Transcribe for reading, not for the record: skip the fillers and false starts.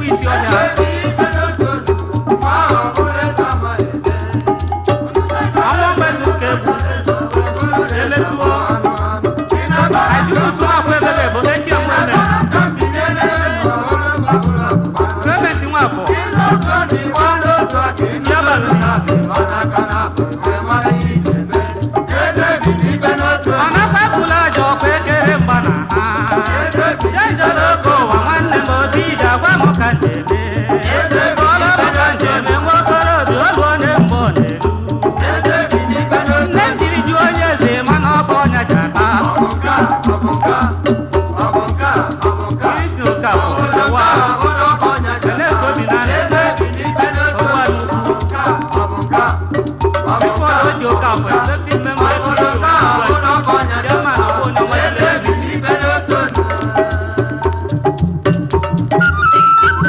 isi ọhịa àwọn mẹ́sùn kẹ́kù eletuo àìdúgbò àpò ẹgbẹ̀rẹ̀ ìbò lẹ́kí ọmọ ẹ̀mẹ́ rẹ́bẹ̀ntì wọn àpọ̀ yábà lórí ọ̀nà pẹ́kùlá àjọ pé kéré mbà nà ha jẹ́jọ́ lóko wà nwanne m ozi ìdàgbà mọ̀ ka njèmé ọlọ́rọ̀ ka njèmé nwokoro obi olu onye mbụ ọ na-elu nne m jiri ju onye eze mana ọ bụ ọnya jata kristi okafọ ewa elesi obi na nne ogbu anukwu bifo oji okafọ